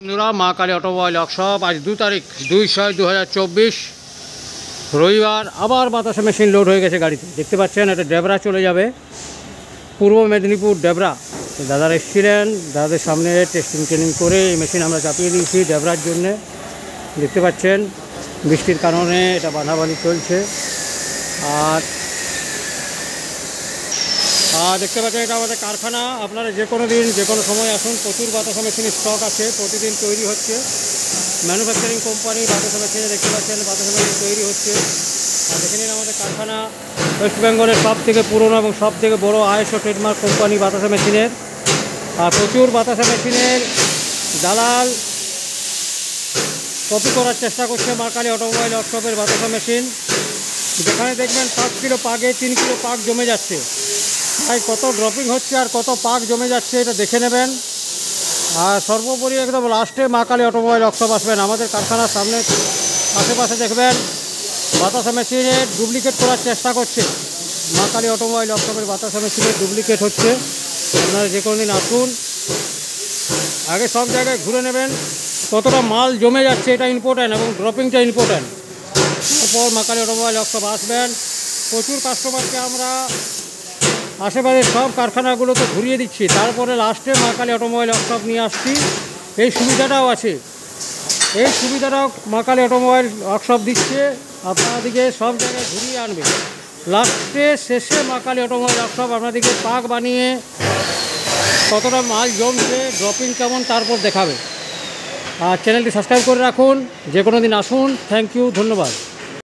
বন্ধুরা, মা Kali automobile workshop আজ 2 তারিখ 2/6/2024 রবিবার। আবার বাতাসা মেশিন লোড হয়ে গেছে গাড়িতে। দেখতে পাচ্ছেন এটা ডেবরা চলে যাবে, পূর্ব মেদিনীপুর ডেবরা। দাদারা এসেছিলেন, দাদাদের সামনে টেস্টিং ট্রেনিং করে এই মেশিন আমরা চাপিয়ে দিয়েছি ডেবরার জন্যে। দেখতে পাচ্ছেন বৃষ্টির কারণে এটা বাঁধাবাঁধি চলছে। আর দেখতে পাচ্ছেন এটা আমাদের কারখানা। আপনারা যে কোনো দিন যে কোনো সময় আসুন, প্রচুর বাতাসা মেশিনের স্টক আছে, প্রতিদিন তৈরি হচ্ছে। ম্যানুফ্যাকচারিং কোম্পানি বাতাসা মেশিনে দেখতে পাচ্ছেন বাতাসা মেশিন তৈরি হচ্ছে। আর দেখে নিন আমাদের কারখানা ওয়েস্ট বেঙ্গলের সব থেকে পুরনো এবং সব থেকে বড়ো ISO ট্রেডমার্ক কোম্পানি বাতাসা মেশিনের। আর প্রচুর বাতাসা মেশিনের দালাল কপি করার চেষ্টা করছে মা কালী অটোমোবাইল ওয়ার্কশপের বাতাসা মেশিন। যেখানে দেখবেন 5 কিলো পাকে 3 কিলো পাক জমে যাচ্ছে। তাই কত ড্রপিং হচ্ছে আর কত পাক জমে যাচ্ছে এটা দেখে নেবেন। আর সর্বোপরি একদম লাস্টে মা কালী অটোমোবাইল ওয়ার্কশপ আসবেন। আমাদের কারখানার সামনে আশেপাশে দেখবেন বাতাসা মেশিনের ডুপ্লিকেট করার চেষ্টা করছে। মা কালী অটোমোবাইল ওয়ার্কশপের বাতাসা মেশিনের ডুপ্লিকেট হচ্ছে। আপনারা যে কোনো দিন আসুন, আগে সব জায়গায় ঘুরে নেবেন কতটা মাল জমে যাচ্ছে, এটা ইম্পর্ট্যান্ট, এবং ড্রপিংটা ইম্পর্ট্যান্ট। তারপর মা কালী অটোমোবাইল ওয়ার্কশপ আসবেন। প্রচুর কাস্টমারকে আমরা আশেপাশের সব কারখানাগুলোতে ঘুরিয়ে দিচ্ছি, তারপরে লাস্টে মা কালী অটোমোবাইল ওয়ার্কশপ নিয়ে আসছি। এই সুবিধাটাও আছে, এই সুবিধাটাও মা কালী অটোমোবাইল ওয়ার্কশপ দিচ্ছে, আপনাদেরকে সব জায়গায় ঘুরিয়ে আনবে। লাস্টে শেষে মা কালী অটোমোবাইল ওয়ার্কশপ আপনাদেরকে পাক বানিয়ে কতটা মাল জমছে, ড্রপিং কেমন, তারপর দেখাবে। আর চ্যানেলটি সাবস্ক্রাইব করে রাখুন, যে কোনো দিন আসুন। থ্যাংক ইউ, ধন্যবাদ।